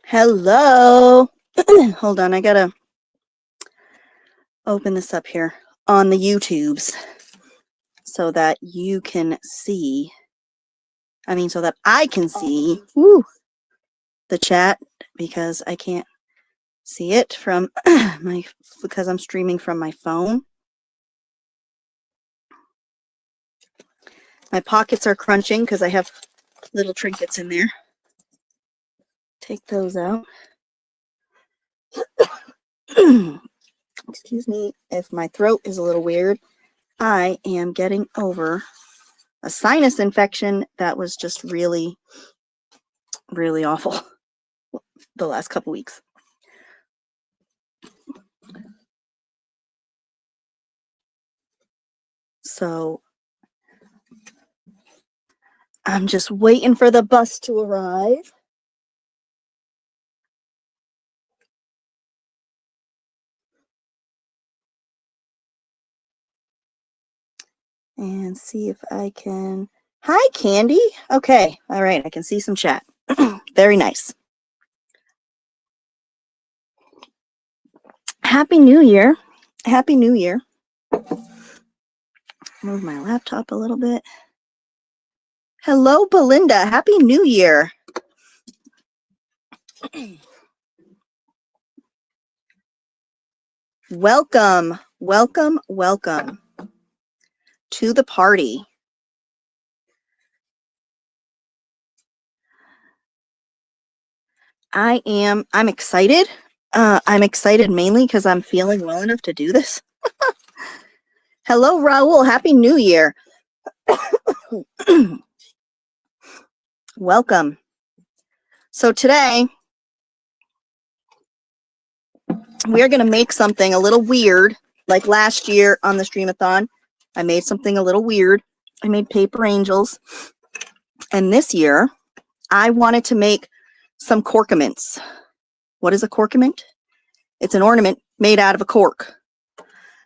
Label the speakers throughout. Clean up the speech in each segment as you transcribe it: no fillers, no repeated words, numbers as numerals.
Speaker 1: Hello. Hold on, I gotta open this up here on the YouTubes so that you can see, so that I can see the chat, because I can't see it from because I'm streaming from my phone. My pockets are crunching because I have little trinkets in there. Take those out. Excuse me if my throat is a little weird. I am getting over a sinus infection that was just really, really awful the last couple weeks. So I'm just waiting for the bus to arrive. And see if I can. Hi, Candy. Okay. All right. I can see some chat. Very nice. Happy New Year. Happy New Year. Move my laptop a little bit. Hello, Belinda. Happy New Year. Welcome, welcome, welcome to the party. I'm excited. I'm excited mainly because I'm feeling well enough to do this. Hello, Raul. Happy New Year. Welcome. So today, we are going to make something a little weird. Like last year on the Streamathon, I made something a little weird. I made paper angels. And this year, I wanted to make some corkaments. What is a corkament? It's an ornament made out of a cork.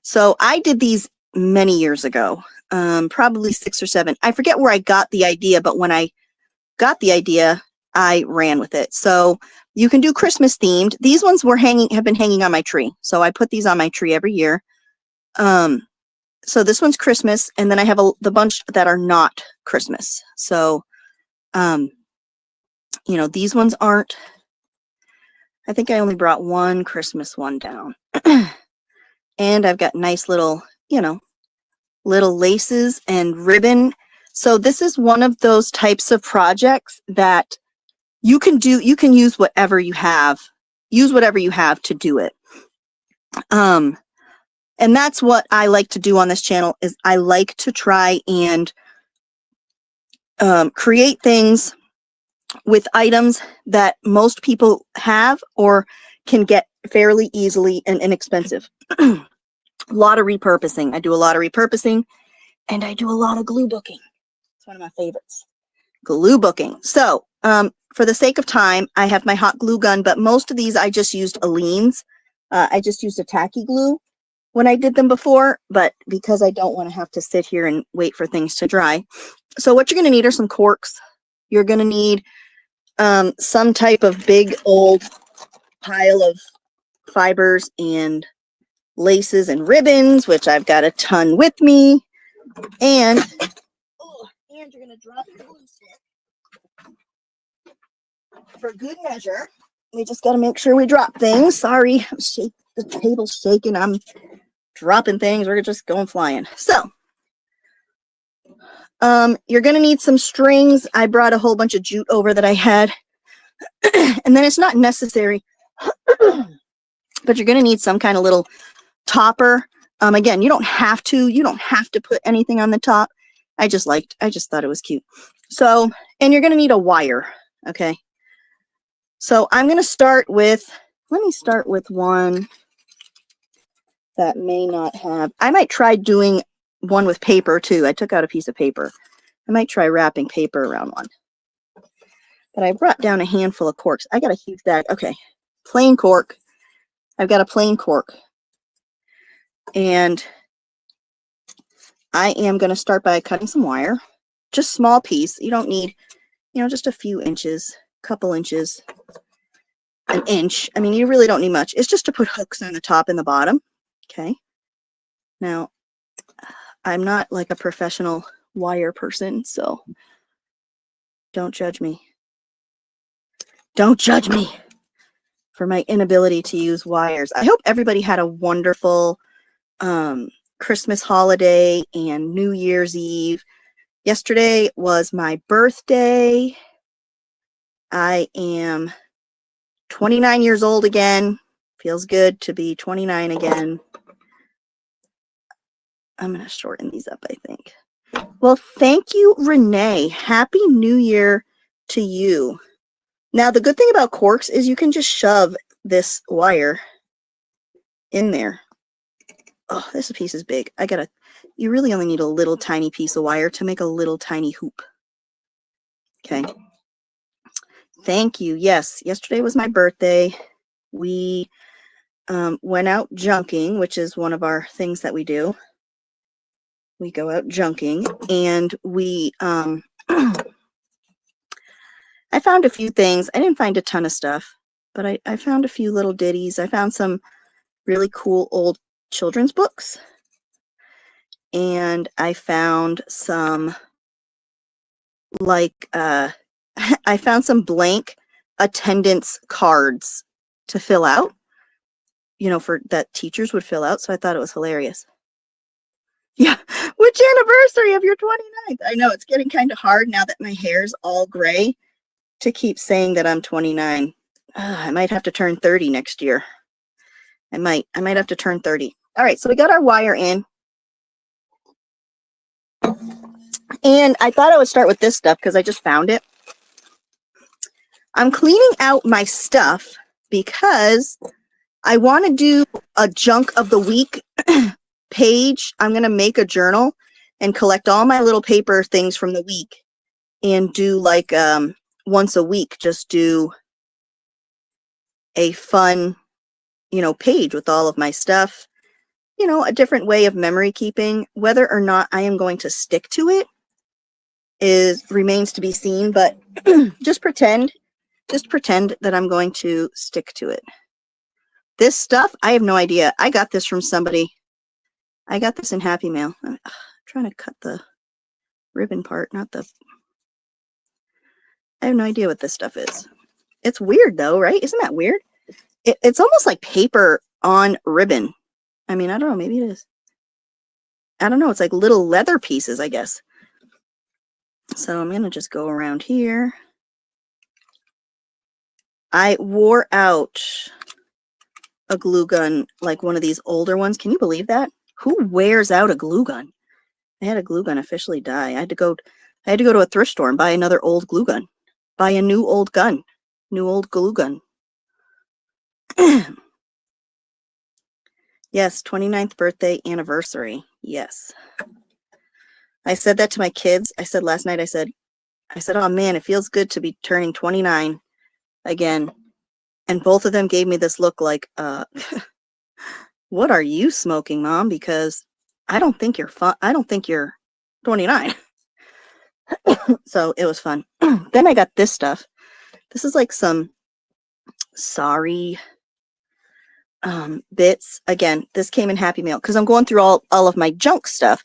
Speaker 1: So I did these many years ago, probably 6 or 7. I forget where I got the idea, but when I got the idea, I ran with it. So you can do Christmas themed. These ones have been hanging on my tree. So I put these on my tree every year. So this one's Christmas, and then I have the bunch that are not Christmas. So, you know, these ones aren't. I think I only brought one Christmas one down. And I've got nice little, you know, little laces and ribbon. So this is one of those types of projects that you can do. You can use whatever you have. Use whatever you have to do it. And that's what I like to do on this channel, is I like to try and create things with items that most people have or can get fairly easily and inexpensive. A lot of repurposing. I do a lot of repurposing, and I do a lot of glue booking. It's one of my favorites. Glue booking. So for the sake of time, I have my hot glue gun, but most of these I just used Aleene's. I just used a tacky glue when I did them before, but because I don't want to have to sit here and wait for things to dry. So what you're going to need are some corks. You're going to need some type of big old pile of fibers and laces and ribbons, which I've got a ton with me. And you're going to drop your glue stick for good measure. We just got to make sure we drop things. Sorry, the table's shaking. I'm dropping things. We're just going flying. So you're going to need some strings. I brought a whole bunch of jute over that I had. And then it's not necessary, but you're going to need some kind of little topper. Again, you don't have to put anything on the top. I just thought it was cute. So, and you're going to need a wire. Okay. So I'm going to start with, let me start with one that may not have, I might try doing one with paper too. I took out a piece of paper. I might try wrapping paper around one. But I brought down a handful of corks. I got a huge bag. Okay. Plain cork. I've got a plain cork. And I am going to start by cutting some wire. Just small piece. You don't need, you know, just a few inches, couple inches. an inch. I mean, you really don't need much. It's just to put hooks on the top and the bottom. Okay. Now, I'm not like a professional wire person, so don't judge me. Don't judge me for my inability to use wires. I hope everybody had a wonderful Christmas holiday and New Year's Eve. Yesterday was my birthday. I am 29 years old again. Feels good to be 29 again. I'm going to shorten these up, I think. Well, thank you, Renee. Happy New Year to you. Now, the good thing about corks is you can just shove this wire in there. Oh, this piece is big. You really only need a little tiny piece of wire to make a little tiny hoop. Okay. Thank you. Yes, yesterday was my birthday. We went out junking, which is one of our things that we do. We go out junking, and we I found a few things. I didn't find a ton of stuff, but I found a few little ditties. I found some really cool old children's books, and I found some like I found some blank attendance cards to fill out, you know, for that teachers would fill out. So I thought it was hilarious. Yeah. Which anniversary of your 29th? I know it's getting kind of hard now that my hair's all gray to keep saying that I'm 29. I might have to turn 30 next year. I might have to turn 30. All right. So we got our wire in. And I thought I would start with this stuff because I just found it. I'm cleaning out my stuff because I want to do a junk of the week page. I'm going to make a journal and collect all my little paper things from the week and do like once a week, just do a fun, you know, page with all of my stuff, you know, a different way of memory keeping. Whether or not I am going to stick to it remains to be seen, but just pretend that I'm going to stick to it. This stuff, I have no idea. I got this from somebody. I got this in Happy Mail. I'm trying to cut the ribbon part, not the... I have no idea what this stuff is. It's weird though, right? Isn't that weird? It's almost like paper on ribbon. I mean, I don't know. Maybe it is. I don't know. It's like little leather pieces, I guess. So I'm going to just go around here. I wore out a glue gun, like one of these older ones. Can you believe that? Who wears out a glue gun? I had a glue gun officially die. I had to go to a thrift store and buy another old glue gun. Buy a new old gun. New old glue gun. Yes, 29th birthday anniversary. Yes. I said that to my kids. I said last night, I said, oh man, it feels good to be turning 29 again. And both of them gave me this look like, what are you smoking, Mom? Because I don't think you're fun. I don't think you're 29. So it was fun. Then I got this stuff. This is like some sorry bits. Again, this came in Happy Mail because I'm going through all of my junk stuff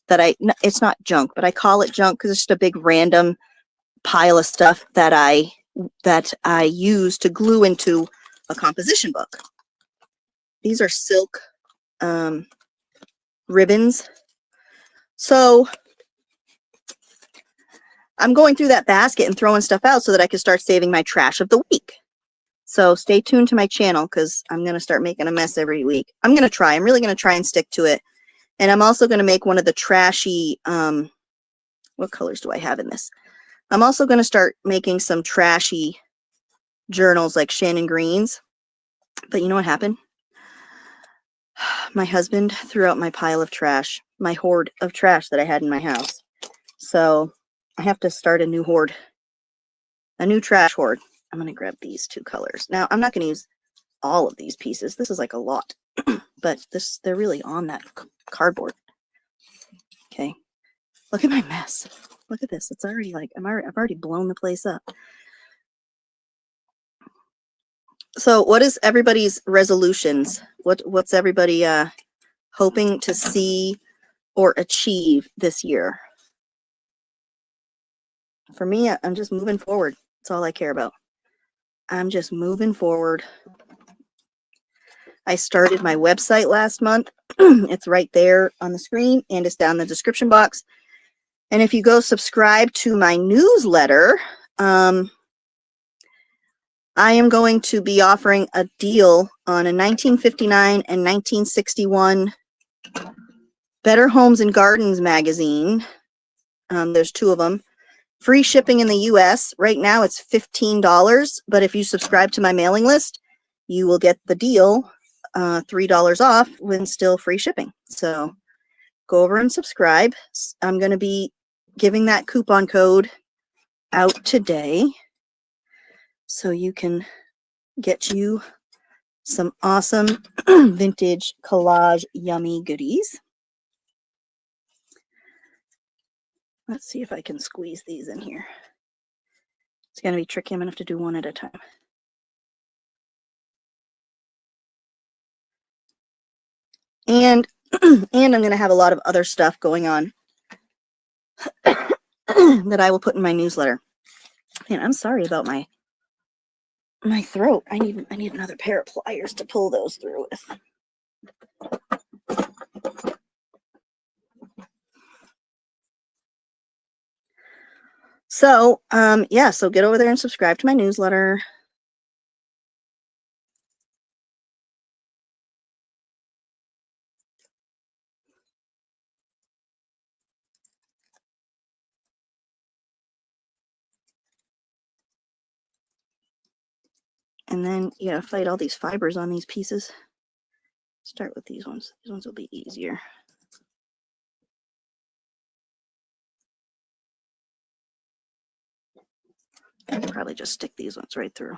Speaker 1: that it's not junk, but I call it junk because it's just a big random pile of stuff that I use to glue into a composition book. These are silk ribbons. So I'm going through that basket and throwing stuff out so that I can start saving my trash of the week. So stay tuned to my channel because I'm going to start making a mess every week. I'm really going to try and stick to it. And I'm also going to make one of the trashy, what colors do I have in this? I'm also going to start making some trashy journals like Shannon Green's. But you know what happened? My husband threw out my pile of trash, my hoard of trash that I had in my house. So I have to start a new hoard, a new trash hoard. I'm going to grab these two colors. Now, I'm not going to use all of these pieces. This is like a lot, but they're really on that cardboard. Okay. Look at my mess. Look at this. It's already like, I've already blown the place up. So what is everybody's resolutions? What's everybody hoping to see or achieve this year? For me, I'm just moving forward. That's all I care about. I'm just moving forward. I started my website last month. It's right there on the screen and it's down in the description box. And if you go subscribe to my newsletter, I am going to be offering a deal on a 1959 and 1961 Better Homes and Gardens magazine. There's 2 of them. Free shipping in the US. Right now it's $15, but if you subscribe to my mailing list, you will get the deal, $3 off when still free shipping. So go over and subscribe. I'm going to be giving that coupon code out today so you can get you some awesome vintage collage yummy goodies. Let's see if I can squeeze these in here. It's going to be tricky. I'm going to have to do one at a time. And I'm going to have a lot of other stuff going on that I will put in my newsletter. And I'm sorry about my throat. I need another pair of pliers to pull those through with. So, yeah, so get over there and subscribe to my newsletter. And then you gotta fight all these fibers on these pieces. Start with these ones. These ones will be easier. I can probably just stick these ones right through.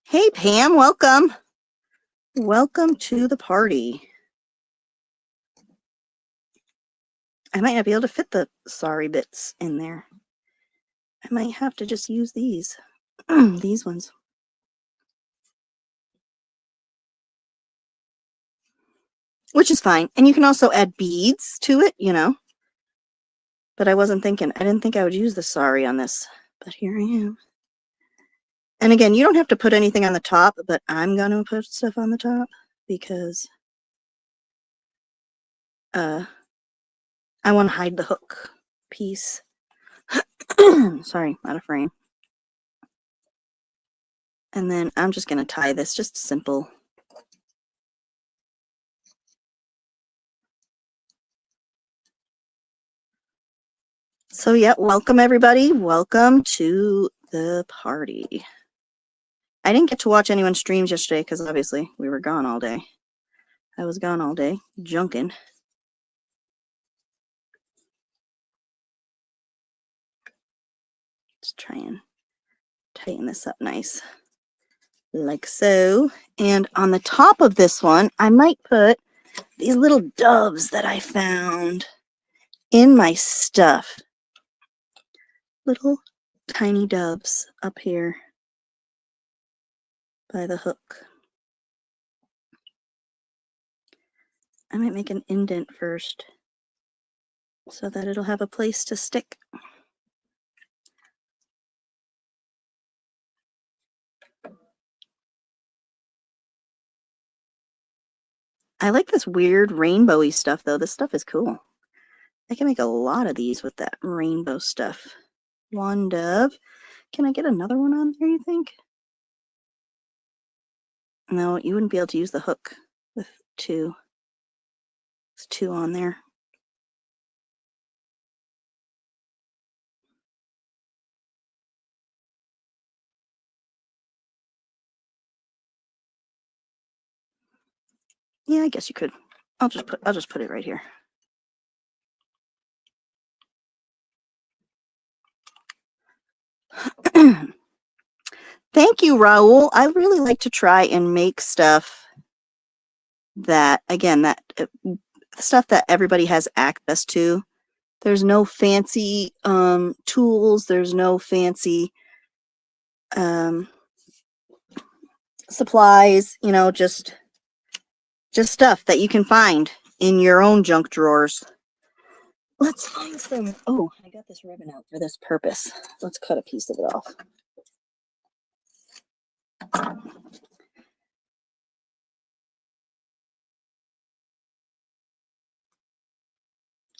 Speaker 1: Hey, Pam, welcome. Welcome to the party. I might not be able to fit the sorry bits in there. I might have to just use these, these ones. Which is fine. And you can also add beads to it, you know. But I didn't think I would use the sorry on this, but here I am. And again, you don't have to put anything on the top, but I'm going to put stuff on the top because I want to hide the hook piece. Sorry, out of frame. And then I'm just going to tie this, just simple. So yeah, welcome everybody. Welcome to the party. I didn't get to watch anyone's streams yesterday because obviously we were gone all day. I was gone all day, junking. Let's try and tighten this up nice, like so. And on the top of this one, I might put these little doves that I found in my stuff. Little tiny doves up here by the hook. I might make an indent first so that it'll have a place to stick. I like this weird rainbowy stuff though. This stuff is cool. I can make a lot of these with that rainbow stuff. One dove. Can I get another one on there, you think? No, you wouldn't be able to use the hook with 2. There's 2 on there. Yeah, I guess you could. I'll just put it right here. Thank you, Raul. I really like to try and make stuff that, again, stuff that everybody has access to. There's no fancy tools. There's no fancy supplies, you know, just stuff that you can find in your own junk drawers. Let's find some. Oh, I got this ribbon out for this purpose. Let's cut a piece of it off.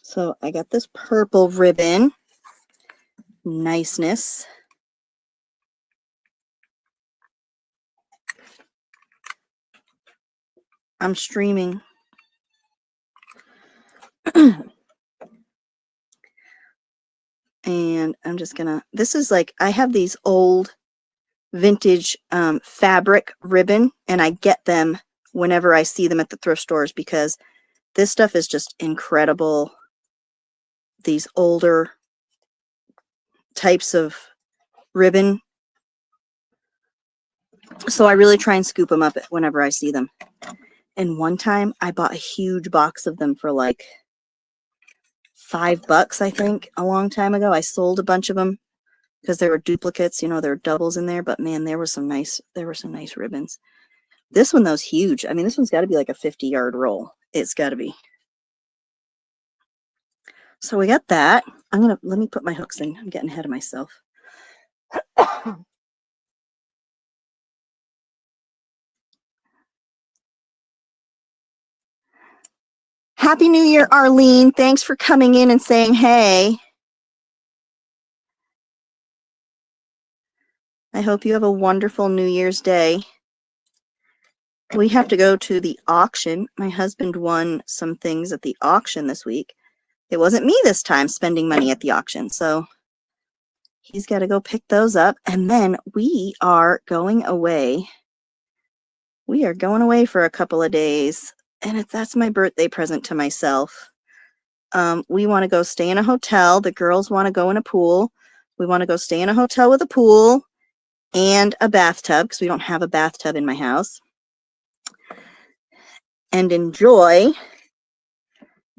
Speaker 1: So I got this purple ribbon. Niceness. I'm streaming. And I'm just gonna, this is like, I have these old vintage fabric ribbon, and I get them whenever I see them at the thrift stores because this stuff is just incredible. These older types of ribbon. So I really try and scoop them up whenever I see them. And one time I bought a huge box of them for like $5, I think, a long time ago. I sold a bunch of them because there were duplicates, you know, there were doubles in there, but man, there were some nice ribbons. This one, though, is huge. I mean, this one's got to be like a 50-yard roll. It's got to be. So we got that. Let me put my hooks in. I'm getting ahead of myself. Happy New Year, Arlene. Thanks for coming in and saying hey. I hope you have a wonderful New Year's Day. We have to go to the auction. My husband won some things at the auction this week. It wasn't me this time spending money at the auction, so he's got to go pick those up. And then we are going away. We are going away for a couple of days, and that's my birthday present to myself. We want to go stay in a hotel. The girls want to go in a pool. We want to go stay in a hotel with a pool and a bathtub because we don't have a bathtub in my house. And enjoy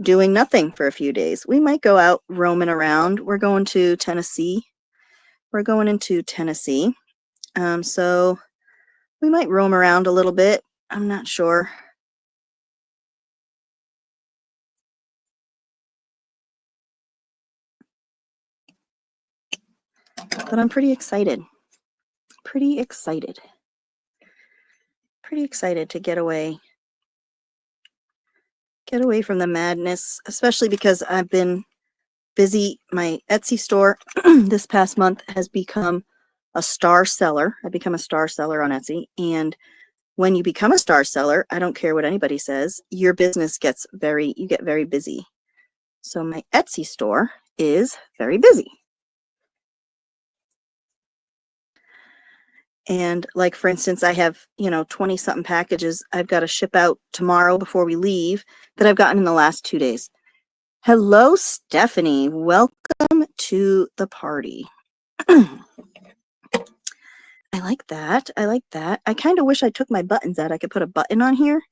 Speaker 1: doing nothing for a few days. We might go out roaming around. We're going to Tennessee. We're going into Tennessee. So we might roam around a little bit. I'm not sure. But I'm pretty excited. Pretty excited to get away from the madness, especially because I've been busy. My Etsy store this past month has become a star seller. I become a star seller on Etsy, and when you become a star seller, I don't care what anybody says, your business gets you get very busy. So my Etsy store is very busy. And like, for instance, I have, 20 something packages I've got to ship out tomorrow before we leave that I've gotten in the last 2 days. Hello, Stephanie. Welcome to the party. I like that. I like that. I kind of wish I took my buttons out. I could put a button on here,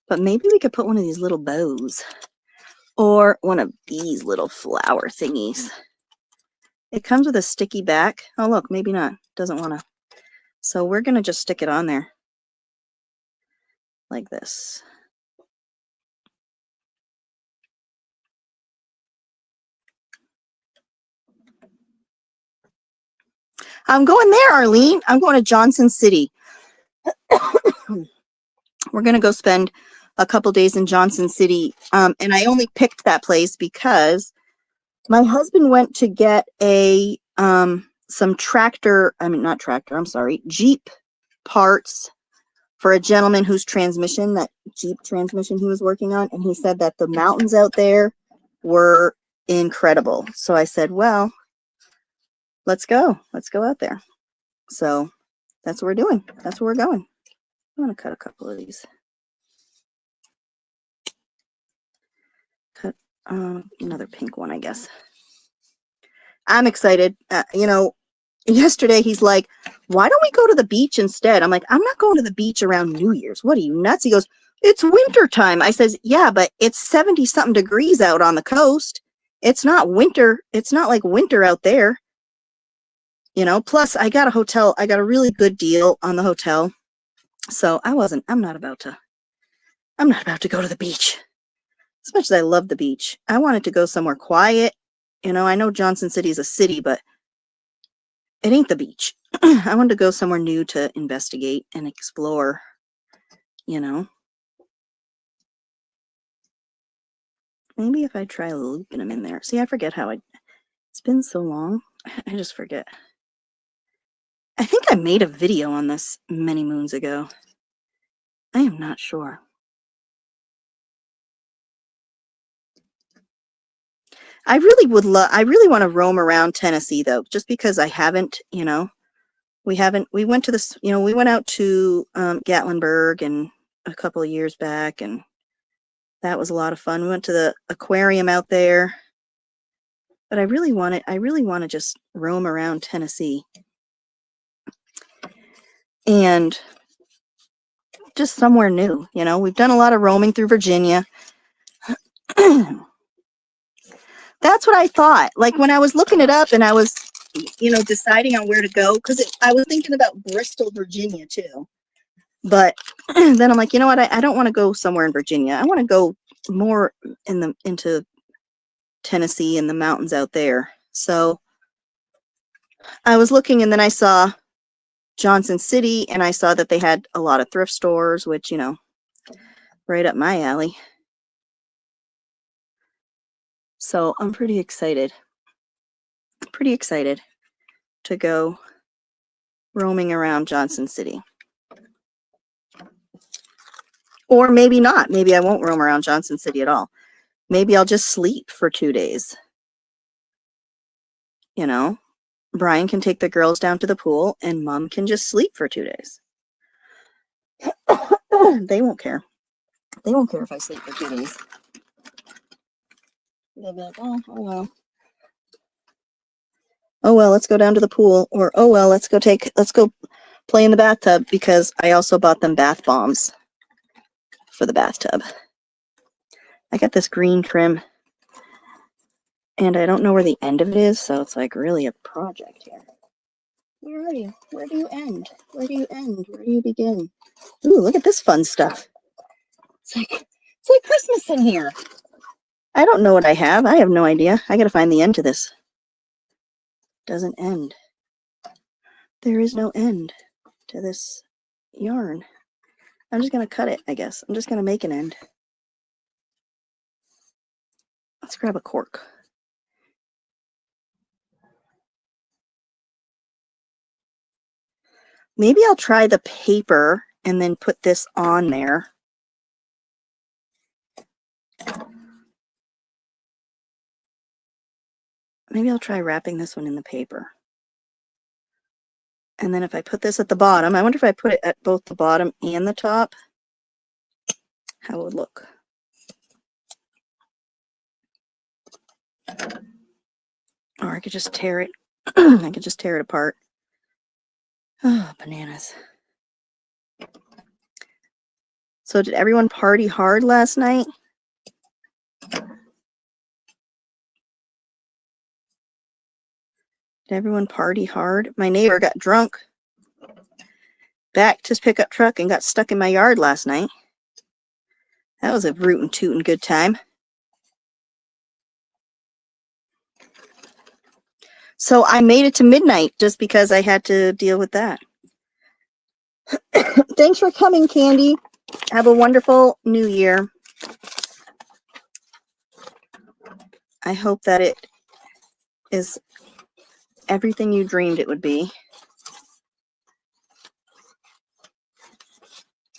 Speaker 1: but maybe we could put one of these little bows or one of these little flower thingies. It comes with a sticky back. Oh, look, maybe not. Doesn't want to. So we're going to just stick it on there like this. I'm going there, Arlene. I'm going to Johnson City. We're going to go spend a couple days in Johnson City. And I only picked that place because my husband went to get some Jeep parts for a gentleman whose that Jeep transmission he was working on, and he said that the mountains out there were incredible. So I said, well, let's go out there. So that's what we're doing. That's where we're going. I'm going to cut a couple of these. Cut another pink one, I guess. I'm excited. Yesterday he's like, why don't we go to the beach instead? I'm like, I'm not going to the beach around New Year's. What are you, nuts? He goes, it's winter time. I says, yeah, but it's 70 something degrees out on the coast. It's not winter. It's not like winter out there. you know, plus I got a hotel. I got a really good deal on the hotel. So I'm not about to go to the beach. As much as I love the beach, I wanted to go somewhere quiet. You know, I know Johnson City is a city, but it ain't the beach. I wanted to go somewhere new to investigate and explore, you know. Maybe if I try looping them in there. See, I forget how it's been so long. I just forget. I think I made a video on this many moons ago. I am not sure. I really want to roam around Tennessee though, just because I haven't, you know, we went to this, you know, we went out to Gatlinburg and a couple of years back, and that was a lot of fun. We went to the aquarium out there, but I really want to just roam around Tennessee and just somewhere new. You know, we've done a lot of roaming through Virginia. That's what I thought. Like when I was looking it up and I was, you know, deciding on where to go, because I was thinking about Bristol, Virginia too. But then I'm like, you know what? I don't want to go somewhere in Virginia. I want to go more into Tennessee and the mountains out there. So I was looking, and then I saw Johnson City, and I saw that they had a lot of thrift stores, which, you know, right up my alley. So I'm pretty excited. Pretty excited to go roaming around Johnson City. Or maybe not. Maybe I won't roam around Johnson City at all. Maybe I'll just sleep for 2 days. You know, Brian can take the girls down to the pool and Mom can just sleep for 2 days. They won't care. They won't care if I sleep for 2 days. They'll be like, oh well. Oh well, let's go down to the pool. Or oh well, let's go play in the bathtub, because I also bought them bath bombs for the bathtub. I got this green trim, and I don't know where the end of it is, so it's like really a project here. Where are you? Where do you end? Where do you end? Where do you begin? Ooh, look at this fun stuff. It's like Christmas in here. I don't know what I have. I have no idea. I gotta find the end to this. Doesn't end. There is no end to this yarn. I'm just gonna cut it, I guess. I'm just gonna make an end. Let's grab a cork. Maybe I'll try the paper and then put this on there. Maybe I'll try wrapping this one in the paper. And then if I put this at the bottom, I wonder if I put it at both the bottom and the top, how it would look. Or I could just tear it. I could just tear it apart. Oh, bananas. So did everyone party hard last night? Did everyone party hard? My neighbor got drunk, backed his pickup truck, and got stuck in my yard last night. That was a rootin' tootin' good time. So I made it to midnight just because I had to deal with that. Thanks for coming, Candy. Have a wonderful new year. I hope that it is everything you dreamed it would be.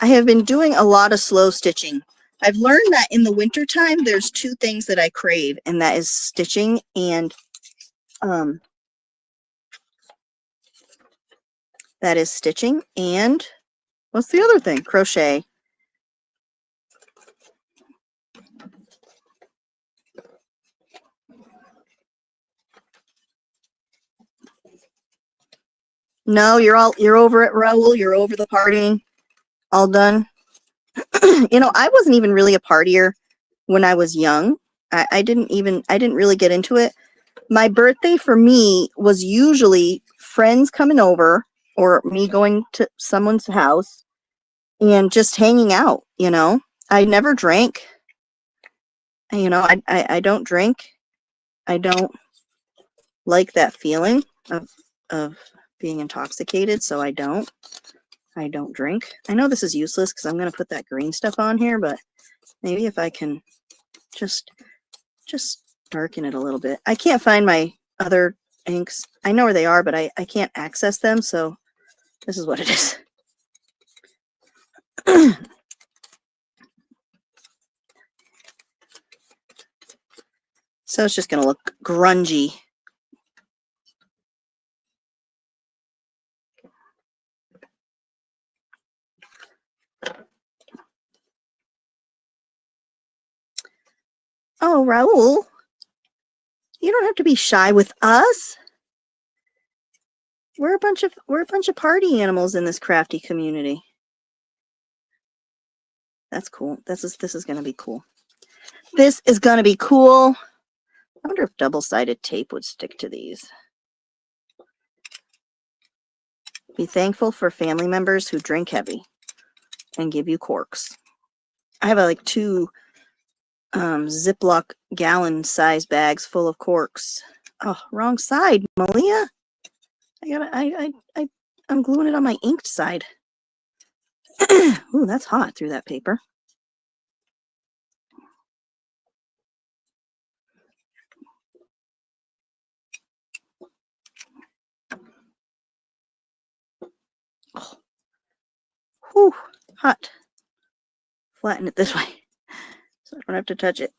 Speaker 1: I have been doing a lot of slow stitching. I've learned that in the winter time, there's 2 things that I crave, and that is stitching and what's the other thing? Crochet. No, you're over at RAUL. You're over the partying. All done. You know, I wasn't even really a partier when I was young. I didn't really get into it. My birthday for me was usually friends coming over or me going to someone's house and just hanging out, you know. I never drank. You know, I don't drink. I don't like that feeling of being intoxicated, so I don't drink. I know this is useless because I'm going to put that green stuff on here, but maybe if I can just darken it a little bit. I can't find my other inks. I know where they are, but I can't access them, so this is what it is. So it's just going to look grungy. Oh, Raul, you don't have to be shy with us. We're a bunch of party animals in this crafty community. That's cool. This is going to be cool. This is going to be cool. I wonder if double-sided tape would stick to these. Be thankful for family members who drink heavy and give you corks. I have like 2 Ziploc gallon size bags full of corks. Oh, wrong side, Malia. I'm gluing it on my inked side. Ooh, that's hot through that paper. Oh. Whew, hot. Flatten it this way so I don't have to touch it.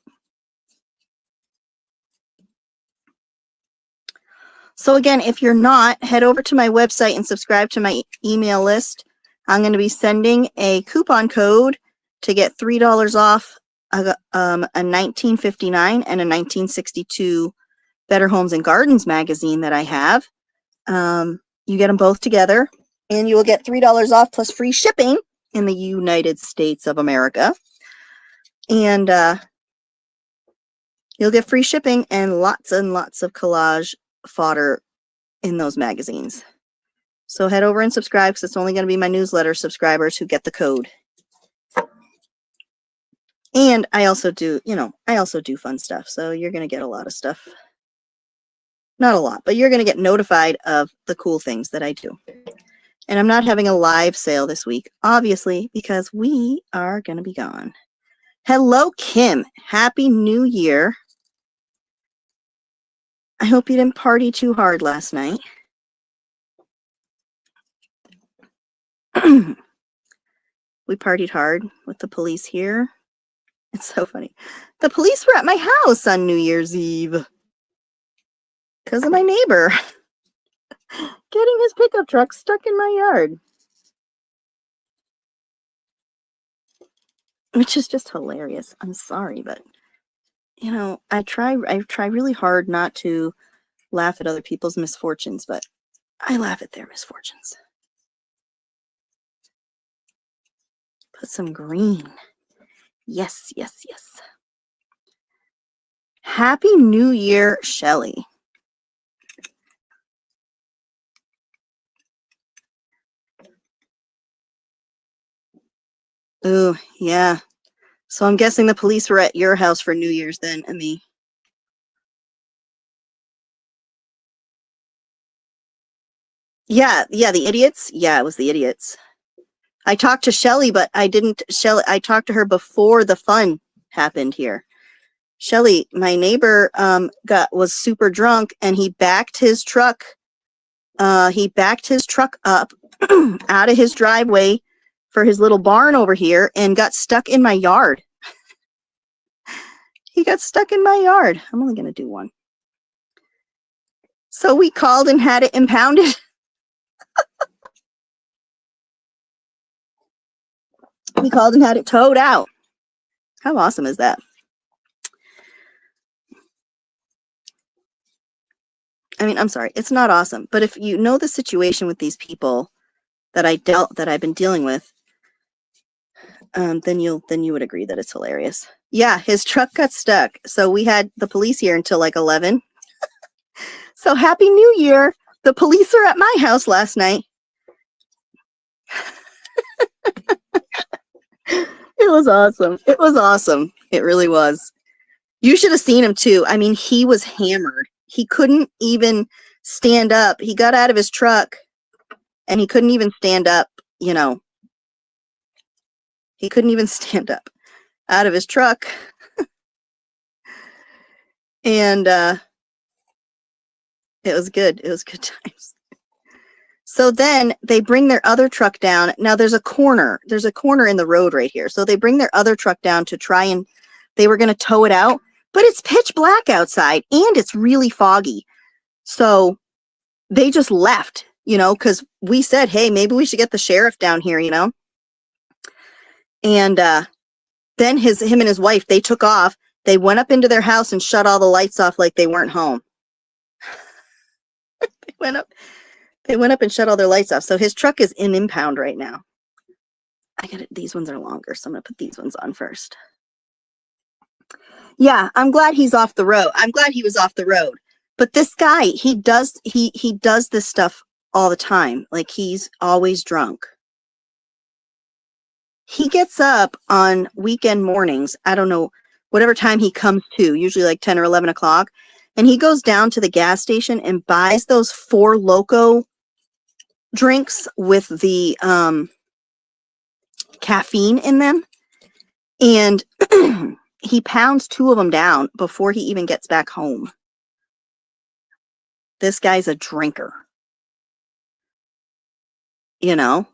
Speaker 1: So again, if you're not, head over to my website and subscribe to my email list. I'm going to be sending a coupon code to get $3 off a 1959 and a 1962 Better Homes and Gardens magazine that I have. You get them both together, and you will get $3 off plus free shipping in the United States of America. And you'll get free shipping and lots of collage fodder in those magazines. So head over and subscribe, because it's only going to be my newsletter subscribers who get the code. And I also do, you know, I also do fun stuff. So you're going to get a lot of stuff. Not a lot, but you're going to get notified of the cool things that I do. And I'm not having a live sale this week, obviously, because we are going to be gone. Hello, Kim. Happy New Year. I hope you didn't party too hard last night. We partied hard with the police here. It's so funny. The police were at my house on New Year's Eve because of my neighbor getting his pickup truck stuck in my yard, which is just hilarious. I'm sorry, but you know, I try really hard not to laugh at other people's misfortunes, but I laugh at their misfortunes. Put some green. Yes, yes, yes. Happy New Year, Shelly. Ooh, yeah. So I'm guessing the police were at your house for New Year's then, and me. Yeah, the idiots. Yeah, it was the idiots. I talked to Shelly, but I didn't. I talked to her before the fun happened here. Shelly, my neighbor, was super drunk, and he backed his truck. He backed his truck up out of his driveway for his little barn over here, and got stuck in my yard. He got stuck in my yard. I'm only gonna do one. So we called and had it impounded. We called and had it towed out. How awesome is that? I mean, I'm sorry, it's not awesome, but if you know the situation with these people that I've been dealing with, then you would agree that it's hilarious. Yeah, his truck got stuck, so we had the police here until like 11. So happy New Year. The police are at my house last night. It was awesome. It was awesome. It really was. You should have seen him too. I mean, he was hammered. He couldn't even stand up. He got out of his truck and he couldn't even stand up, you know. He couldn't even stand up out of his truck. And it was good. It was good times. So then they bring their other truck down. Now there's a corner. There's a corner in the road right here. So they bring their other truck down to try and they were going to tow it out, but it's pitch black outside and it's really foggy. So they just left, you know, because we said, hey, maybe we should get the sheriff down here, you know. And then him and his wife, they took off. They went up into their house and shut all the lights off like they weren't home. They went up and shut all their lights off. So his truck is in impound right now. I got it. These ones are longer, so I'm going to put these ones on first. Yeah, I'm glad he's off the road. I'm glad he was off the road. But this guy, he does this stuff all the time. Like, he's always drunk. He gets up on weekend mornings. I don't know, whatever time he comes to, usually like 10 or 11 o'clock. And he goes down to the gas station and buys those 4 Loco drinks with the caffeine in them. And he pounds 2 of them down before he even gets back home. This guy's a drinker. You know?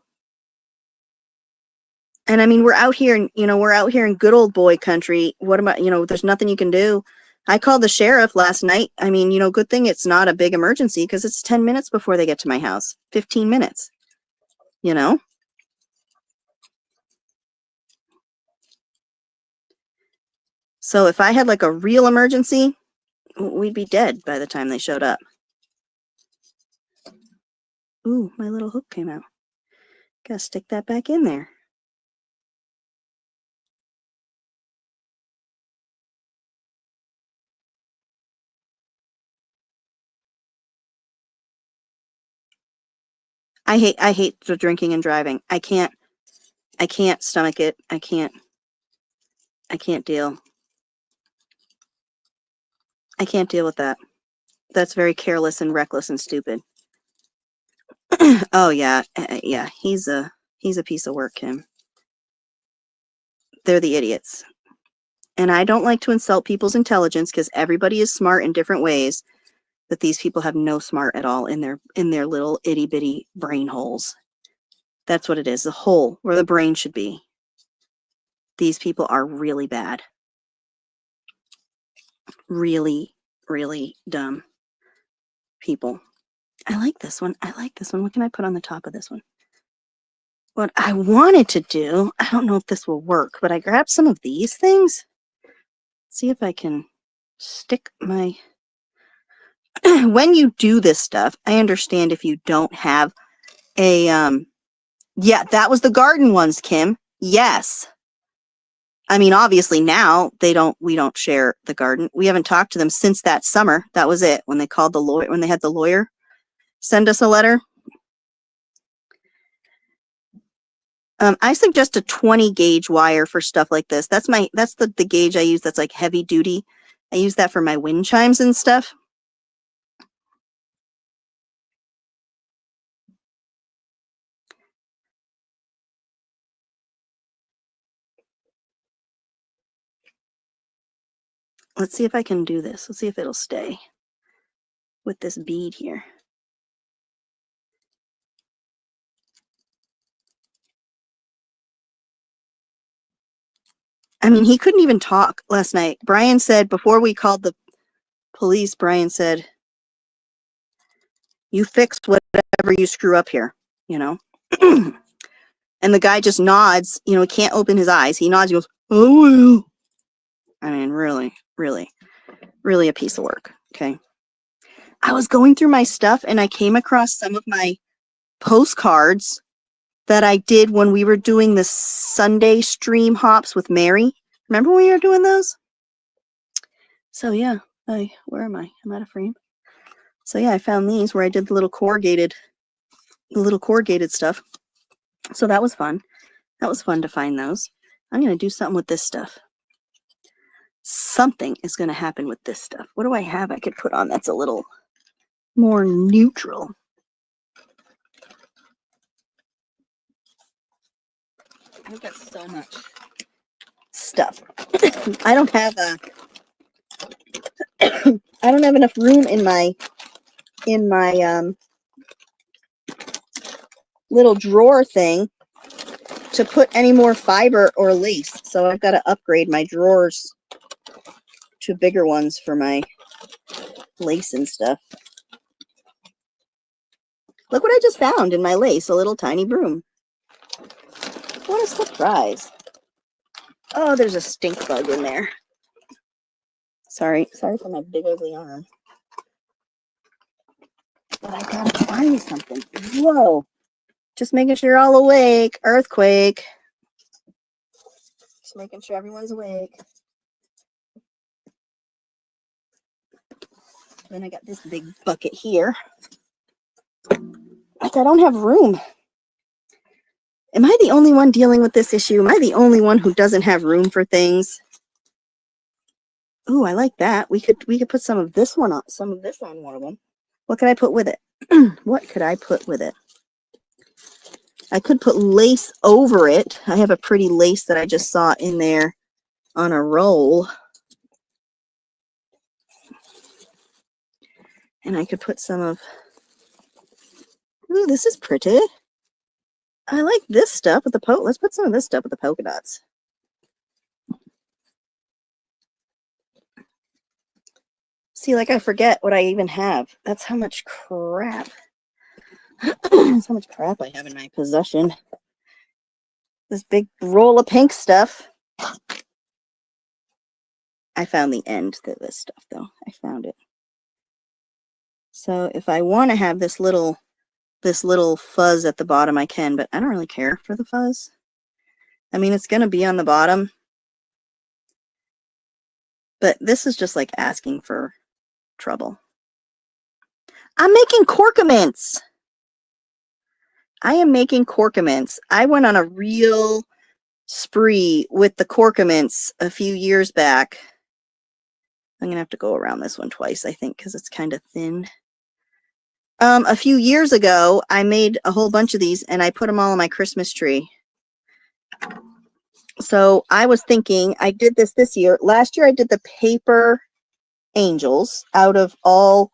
Speaker 1: And I mean, we're out here, we're out here in good old boy country. What about, there's nothing you can do. I called the sheriff last night. I mean, good thing it's not a big emergency because it's 10 minutes before they get to my house. 15 minutes, So if I had like a real emergency, we'd be dead by the time they showed up. Ooh, my little hook came out. Gotta stick that back in there. I hate the drinking and driving. I can't stomach it. I can't deal. I can't deal with that. That's very careless and reckless and stupid. Oh yeah. Yeah. He's a piece of work, Kim. They're the idiots. And I don't like to insult people's intelligence because everybody is smart in different ways. But these people have no smart at all in their little itty bitty brain holes. That's what it is, the hole where the brain should be. These people are really bad. Really, really dumb people. I like this one. I like this one. What can I put on the top of this one? What I wanted to do, I don't know if this will work, but I grabbed some of these things. See if I can stick my... When you do this stuff, I understand if you don't have a, yeah, that was the garden ones, Kim. Yes. I mean, obviously now we don't share the garden. We haven't talked to them since that summer. That was it. When they called the lawyer, when they had the lawyer send us a letter. I suggest a 20 gauge wire for stuff like this. That's the gauge I use. That's like heavy duty. I use that for my wind chimes and stuff. Let's see if I can do this. Let's see if it'll stay with this bead here. I mean, he couldn't even talk last night. Brian said, before we called the police, Brian said, you fix whatever you screw up here, And the guy just nods, he can't open his eyes. He nods, he goes, oh, I mean, really, really, really a piece of work, okay? I was going through my stuff and I came across some of my postcards that I did when we were doing the Sunday stream hops with Mary. Remember when we were doing those? So yeah, where am I? I'm out of frame. So yeah, I found these where I did the little corrugated stuff. So that was fun. That was fun to find those. I'm going to do something with this stuff. Something is going to happen with this stuff. What do I have I could put on that's a little more neutral? I've got so much stuff. I don't have enough room in my little drawer thing to put any more fiber or lace. So I've got to upgrade my drawers to bigger ones for my lace and stuff. Look what I just found in my lace, a little tiny broom. What a surprise. Oh, there's a stink bug in there. Sorry for my big ugly arm. But I gotta find something. Whoa. Just making sure you're all awake. Earthquake. Just making sure everyone's awake. Then I got this big bucket here. Like I don't have room. Am I the only one dealing with this issue? Am I the only one who doesn't have room for things? Ooh, I like that. We could put some of this on one of them. What could I put with it? What could I put with it? I could put lace over it. I have a pretty lace that I just saw in there on a roll. And I could put some of, ooh, this is pretty. I like this stuff with the let's put some of this stuff with the polka dots. See, like I forget what I even have. That's how much crap. That's how much crap I have in my possession. This big roll of pink stuff. I found the end to this stuff though. I found it. So if I want to have this little fuzz at the bottom, I can, but I don't really care for the fuzz. I mean, it's going to be on the bottom. But this is just like asking for trouble. I'm making corkaments. I am making corkaments. I went on a real spree with the corkaments a few years back. I'm going to have to go around this one twice, I think, because it's kind of thin. A few years ago, I made a whole bunch of these, and I put them all on my Christmas tree. So I was thinking, I did this year. Last year, I did the paper angels out of all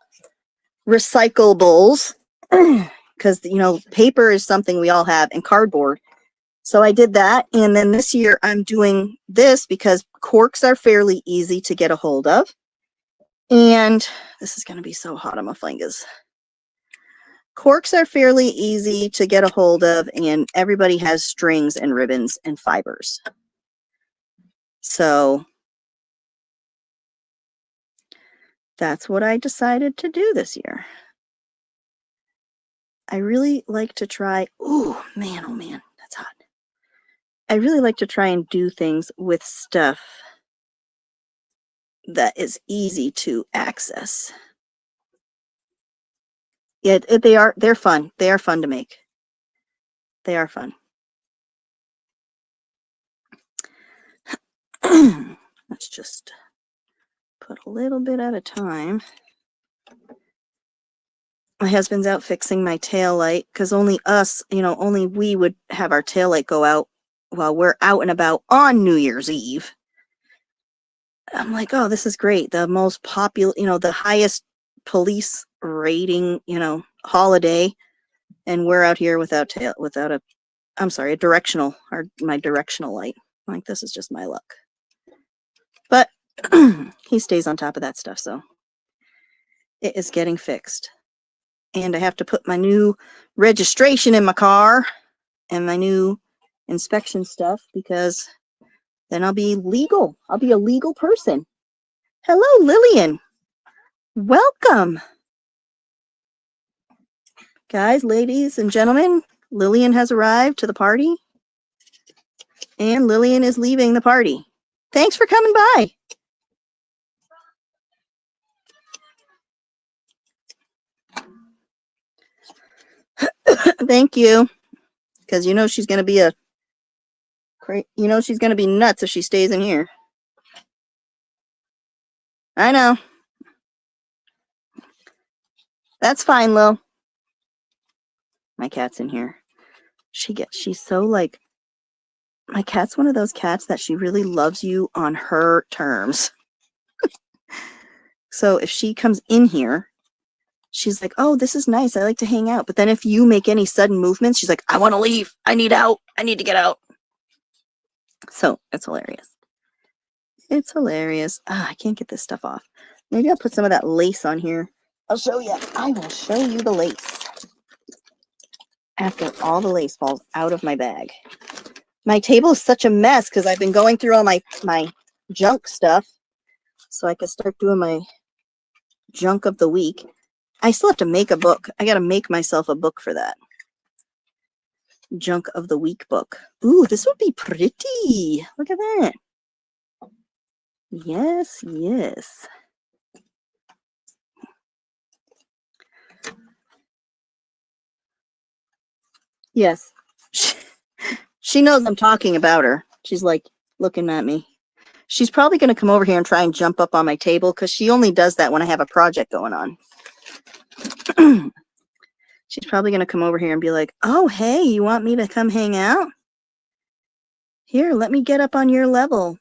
Speaker 1: recyclables, because, you know, paper is something we all have, and cardboard. So I did that, and then this year, I'm doing this because corks are fairly easy to get a hold of. And this is going to be so hot on my fingers. Corks are fairly easy to get a hold of, and everybody has strings and ribbons and fibers. So that's what I decided to do this year. I really like to try, oh man, that's hot. I really like to try and do things with stuff that is easy to access. Yeah, they're fun. They are fun to make. They are fun. Let's just put a little bit at a time. My husband's out fixing my tail light because only us, you know, only we would have our tail light go out while we're out and about on New Year's Eve. I'm like, oh, this is great. The most popular, you know, the highest police rating, you know, holiday, and we're out here without a directional, my directional light. I'm like, this is just my luck. But he stays on top of that stuff, so it is getting fixed. And I have to put my new registration in my car and my new inspection stuff, because then I'll be legal. I'll be a legal person. Hello, Lillian. Welcome. Guys, ladies and gentlemen, Lillian has arrived to the party. And Lillian is leaving the party. Thanks for coming by. Thank you. Because you know she's going to be she's going to be nuts if she stays in here. I know. That's fine, Lil. My cat's in here. She's so like, my cat's one of those cats that she really loves you on her terms. So if she comes in here, she's like, oh, this is nice. I like to hang out. But then if you make any sudden movements, she's like, I want to leave. I need out. I need to get out. So it's hilarious. It's hilarious. I can't get this stuff off. Maybe I'll put some of that lace on here. I'll show you. I will show you the lace. After all the lace falls out of my bag. My table is such a mess because I've been going through all my junk stuff. So I can start doing my junk of the week. I still have to make a book. I got to make myself a book for that. Junk of the week book. Ooh, this would be pretty. Look at that. Yes, yes. Yes. She knows I'm talking about her. She's like looking at me. She's probably going to come over here and try and jump up on my table because she only does that when I have a project going on. She's probably going to come over here and be like, oh, hey, you want me to come hang out? Here, let me get up on your level.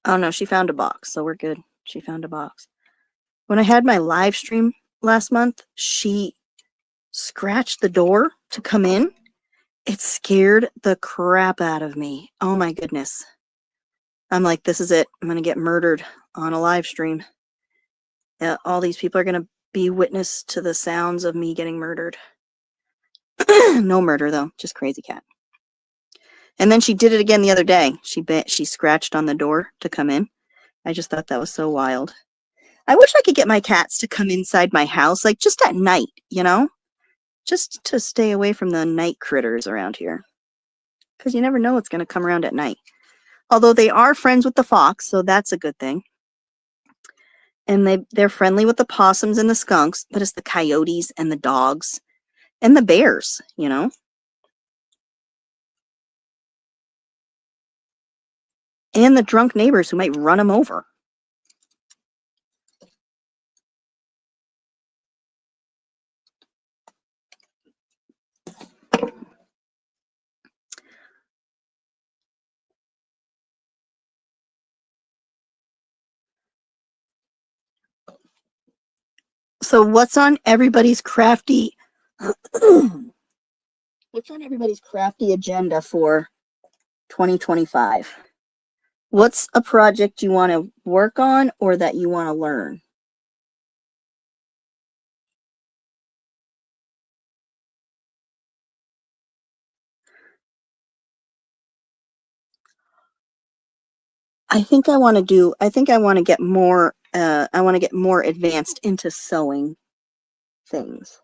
Speaker 1: Oh, no, she found a box, so we're good. She found a box. When I had my live stream last month, she scratched the door to come in. It scared the crap out of me. Oh, my goodness. I'm like, this is it. I'm going to get murdered on a live stream. All these people are going to be witness to the sounds of me getting murdered. No murder, though. Just crazy cat. And then she did it again the other day. She scratched on the door to come in. I just thought that was so wild. I wish I could get my cats to come inside my house, like just at night, you know? Just to stay away from the night critters around here. Because you never know what's going to come around at night. Although they are friends with the fox, so that's a good thing. And they're friendly with the possums and the skunks, but it's the coyotes and the dogs and the bears, you know? And the drunk neighbors who might run them over. So what's on everybody's crafty what's on everybody's crafty agenda for 2025? What's a project you want to work on or that you want to learn? I think I want to get more I want to get more advanced into sewing things.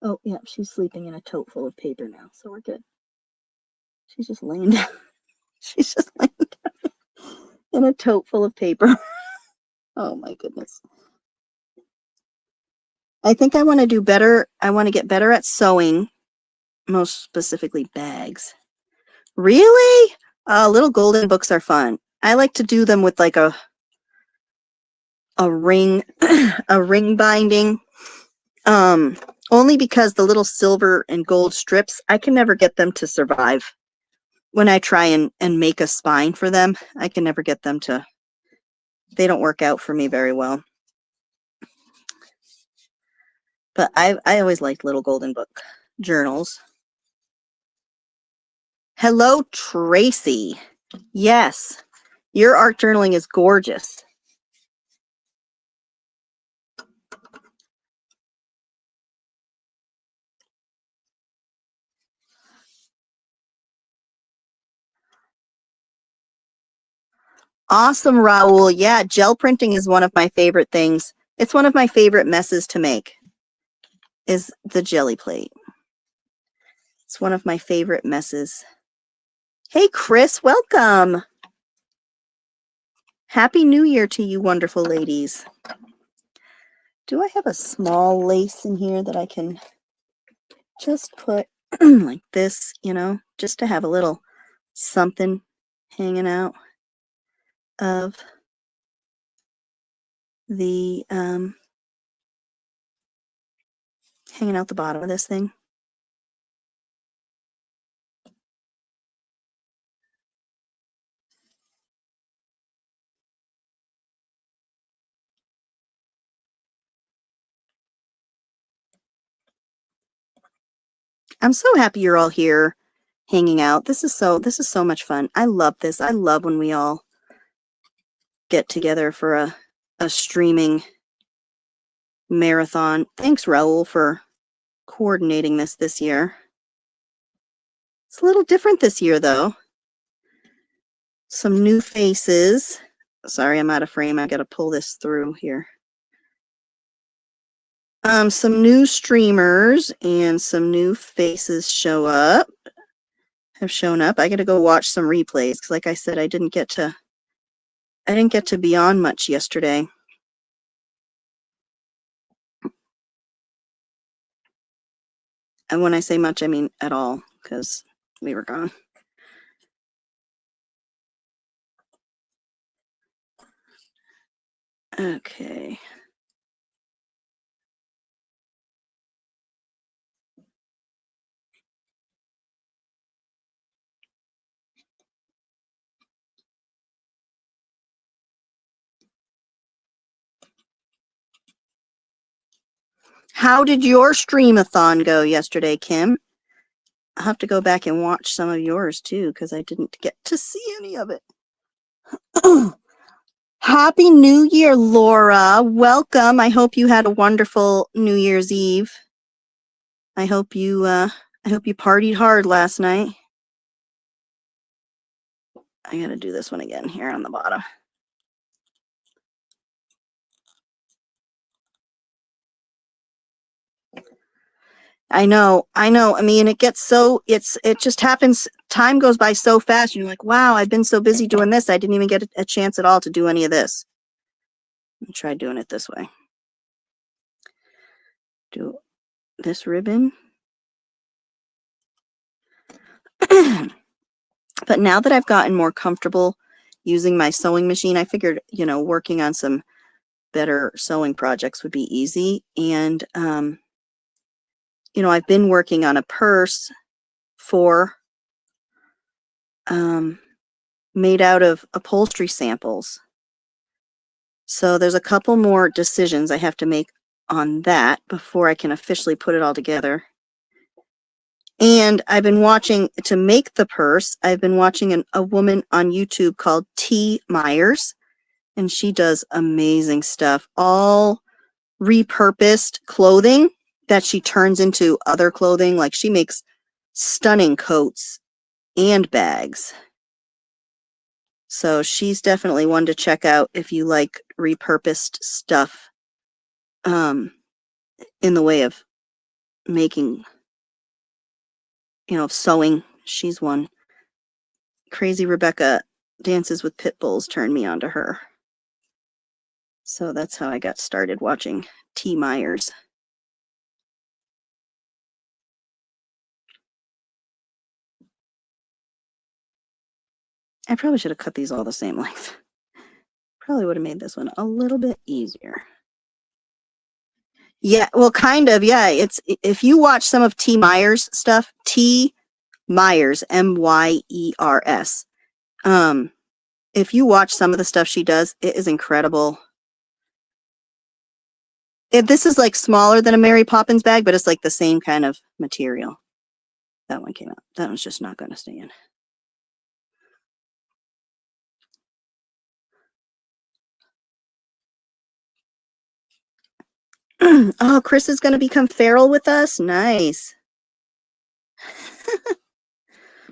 Speaker 1: Oh, yeah, she's sleeping in a tote full of paper now, so we're good. She's just laying down. She's just laying down in a tote full of paper. Oh my goodness. I think I want to do better. I want to get better at sewing, most specifically bags. Really? Little golden books are fun. I like to do them with like a ring, a ring binding. Only because the little silver and gold strips, I can never get them to survive. When I try and make a spine for them, I can never get them to, they don't work out for me very well. But I always liked little golden book journals. Hello, Tracy. Yes, your art journaling is gorgeous. Awesome, Raul. Yeah, gel printing is one of my favorite things. It's one of my favorite messes to make, is the jelly plate. It's one of my favorite messes. Hey, Chris, welcome. Happy New Year to you, wonderful ladies. Do I have a small lace in here that I can just put like this, you know, just to have a little something hanging out of the hanging out the bottom of this thing. I'm so happy you're all here hanging out. This is so much fun. I love this. I love when we all get together for a streaming marathon. Thanks, Raul, for coordinating this year. It's a little different this year, though. Some new faces. Sorry, I'm out of frame. I got to pull this through here. Some new streamers and some new faces have shown up. I got to go watch some replays because, like I said, I didn't get to be on much yesterday. And when I say much, I mean at all, because we were gone. Okay. How did your stream-a-thon go yesterday, Kim? I'll have to go back and watch some of yours too, because I didn't get to see any of it. Happy New Year, Laura. Welcome. I hope you had a wonderful New Year's Eve. I hope you partied hard last night. I gotta do this one again here on the bottom. I know. I mean, it just happens. Time goes by so fast. And you're like, wow, I've been so busy doing this. I didn't even get a chance at all to do any of this. Let me try doing it this way. Do this ribbon. But now that I've gotten more comfortable using my sewing machine, I figured, you know, working on some better sewing projects would be easy. And, you know, I've been working on a purse for made out of upholstery samples. So there's a couple more decisions I have to make on that before I can officially put it all together. And I've been watching, to make the purse, I've been watching a woman on YouTube called T. Myers, and she does amazing stuff. All repurposed clothing that she turns into other clothing. Like, she makes stunning coats and bags. So she's definitely one to check out if you like repurposed stuff in the way of making, you know, sewing. She's one. Crazy Rebecca Dances with Pit Bulls turned me onto her. So that's how I got started watching T. Myers. I probably should have cut these all the same length. Probably would have made this one a little bit easier. Yeah, well, kind of, yeah. It's, if you watch some of T. Myers stuff, T. Myers, M-Y-E-R-S. If you watch some of the stuff she does, it is incredible. This is like smaller than a Mary Poppins bag, but it's like the same kind of material. That one came out. That one's just not going to stay in. Oh, Chris is going to become feral with us. Nice.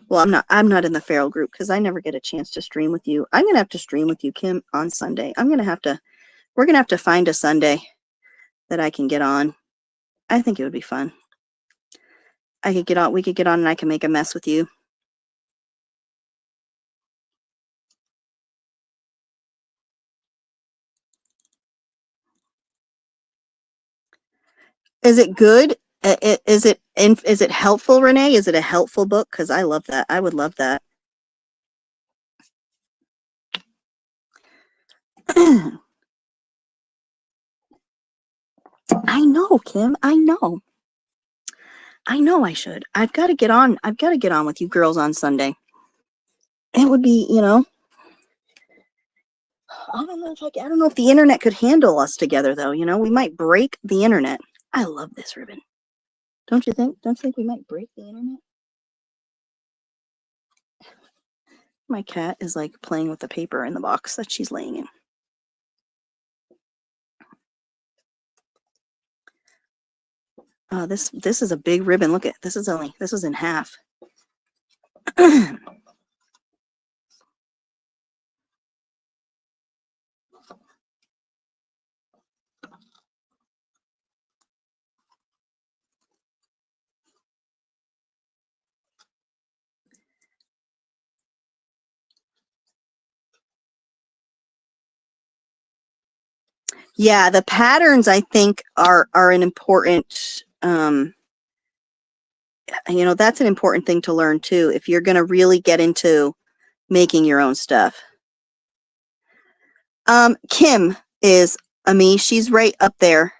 Speaker 1: Well, I'm not in the feral group because I never get a chance to stream with you. I'm going to have to stream with you, Kim, on Sunday. We're going to have to find a Sunday that I can get on. I think it would be fun. We could get on and I can make a mess with you. Is it good? Is it helpful, Renee? Is it a helpful book? Because I love that. I would love that. I know, Kim. I know. I know I should. I've got to get on. I've got to get on with you girls on Sunday. It would be, you know, I don't know if the internet could handle us together though. You know, we might break the internet. I love this ribbon. Don't you think? Don't you think we might break the internet? My cat is like playing with the paper in the box that she's laying in. This is a big ribbon. Look at this is in half. Yeah, the patterns I think are an important you know, that's an important thing to learn too if you're going to really get into making your own stuff. Kim is Ami, she's right up there.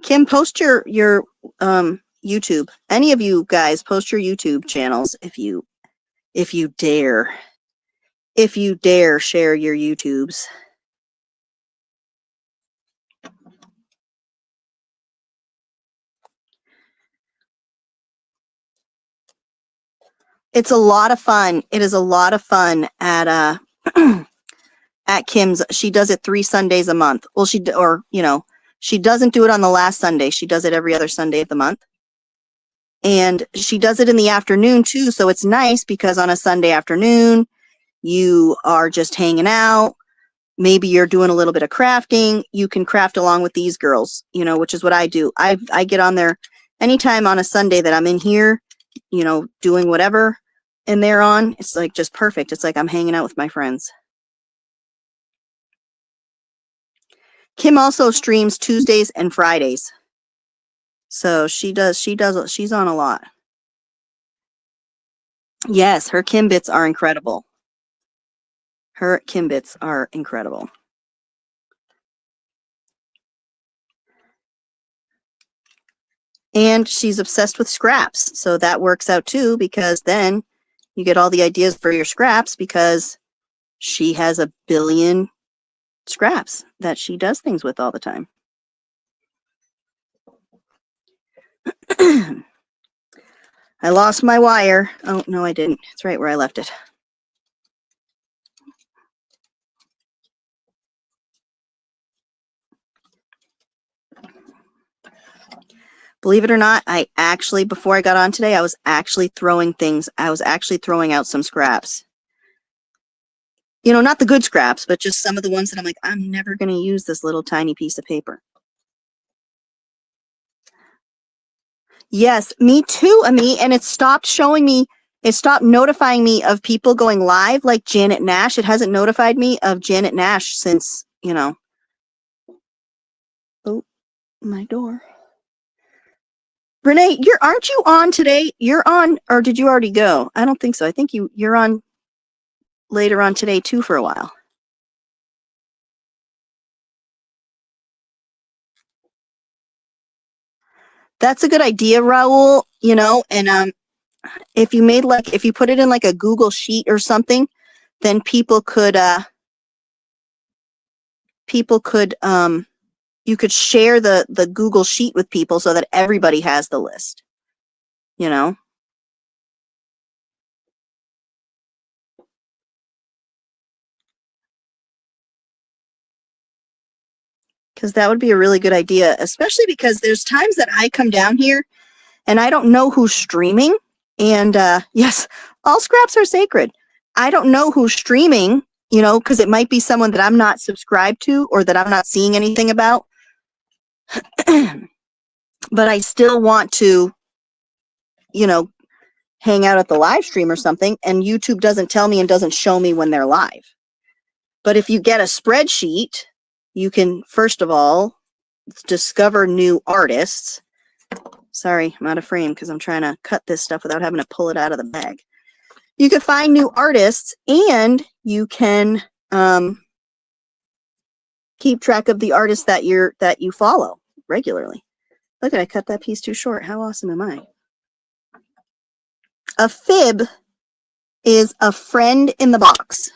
Speaker 1: Kim, post your YouTube. Any of you guys post your YouTube channels if you dare. If you dare share your YouTubes. It's a lot of fun. It is a lot of fun at at Kim's. She does it 3 Sundays a month. Well, she doesn't do it on the last Sunday. She does it every other Sunday of the month. And she does it in the afternoon too. So it's nice because on a Sunday afternoon, you are just hanging out. Maybe you're doing a little bit of crafting. You can craft along with these girls, you know, which is what I do. I get on there anytime on a Sunday that I'm in here, you know, doing whatever and they're on. It's like just perfect. It's like I'm hanging out with my friends. Kim also streams Tuesdays and Fridays. So she's on a lot. Yes, her Kim bits are incredible. Her Kim bits are incredible. And she's obsessed with scraps. So that works out too, because then you get all the ideas for your scraps because she has a billion scraps that she does things with all the time. I lost my wire. Oh, no, I didn't. It's right where I left it. Believe it or not, I actually, before I got on today, I was actually throwing things. I was actually throwing out some scraps. You know, not the good scraps, but just some of the ones that I'm like, I'm never going to use this little tiny piece of paper. Yes, me too, Ami. And it stopped showing me, it stopped notifying me of people going live like Janet Nash. It hasn't notified me of Janet Nash since, you know. Oh, my door. Renee, aren't you on today? You're on, or did you already go? I don't think so. I think you're on later on today too for a while. That's a good idea, Raul, you know, and if you made like, if you put it in like a Google sheet or something, then people could you could share the Google sheet with people so that everybody has the list, you know? Because that would be a really good idea, especially because there's times that I come down here and I don't know who's streaming. And yes, all scraps are sacred. I don't know who's streaming, you know, because it might be someone that I'm not subscribed to or that I'm not seeing anything about. But I still want to, you know, hang out at the live stream or something, and YouTube doesn't tell me and doesn't show me when they're live. But if you get a spreadsheet, you can, first of all, discover new artists. Sorry, I'm out of frame because I'm trying to cut this stuff without having to pull it out of the bag. You can find new artists, and you can keep track of the artists that you follow regularly. Look, I cut that piece too short. How awesome am I? A fib is a friend in the box.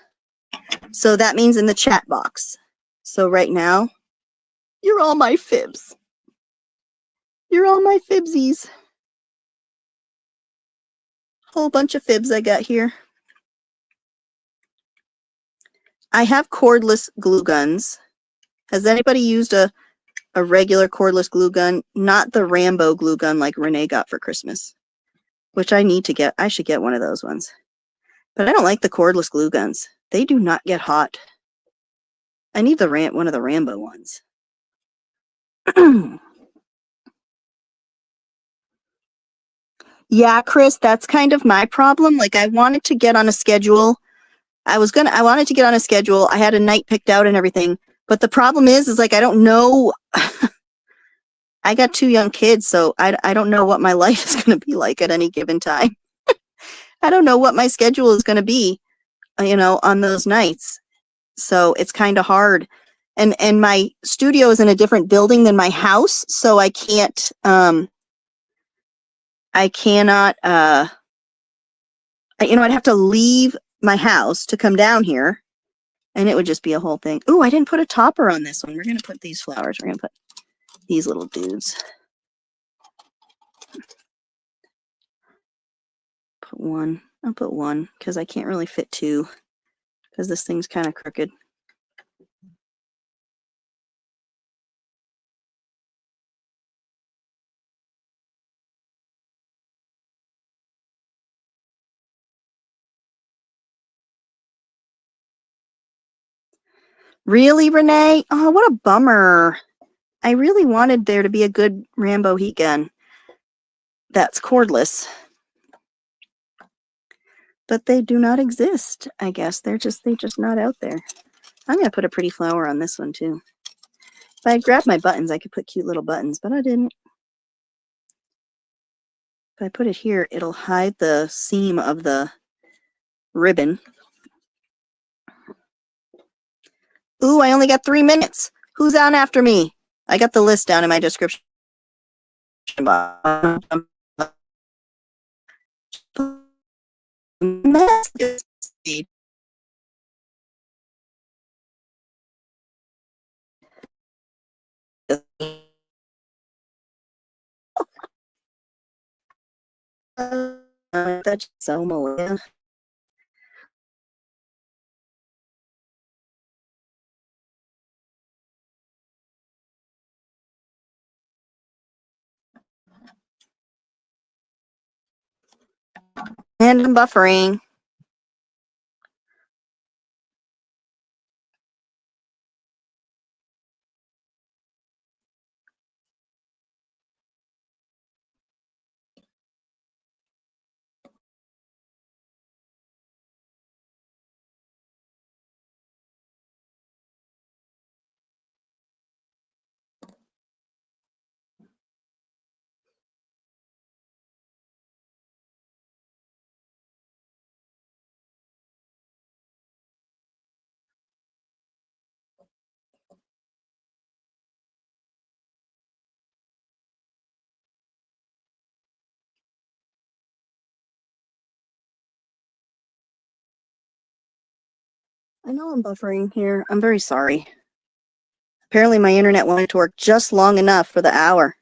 Speaker 1: So that means in the chat box. So right now, you're all my fibs. You're all my fibsies. Whole bunch of fibs I got here. I have cordless glue guns. Has anybody used a regular cordless glue gun? Not the Rambo glue gun like Renee got for Christmas, which I need to get. I should get one of those ones. But I don't like the cordless glue guns. They do not get hot. I need one of the Rambo ones. Yeah, Chris, that's kind of my problem. Like, I wanted to get on a schedule. I wanted to get on a schedule. I had a night picked out and everything. But the problem is like, I don't know. I got 2 young kids, so I don't know what my life is going to be like at any given time. I don't know what my schedule is going to be, on those nights. So it's kind of hard. And my studio is in a different building than my house, so I can't, I'd have to leave my house to come down here, and it would just be a whole thing. Ooh, I didn't put a topper on this one. We're going to put these flowers. We're going to put these little dudes. Put one. I'll put one because I can't really fit 2 because this thing's kind of crooked. Really, Renee? Oh, what a bummer. I really wanted there to be a good Rambo heat gun that's cordless. But they do not exist, I guess. They're just not out there. I'm going to put a pretty flower on this one, too. If I had grabbed my buttons, I could put cute little buttons, but I didn't. If I put it here, it'll hide the seam of the ribbon. Ooh, I only got 3 minutes. Who's on after me? I got the list down in my description box. That's so MALIA. And I'm buffering. I know I'm buffering here. I'm very sorry. Apparently my internet wanted to work just long enough for the hour.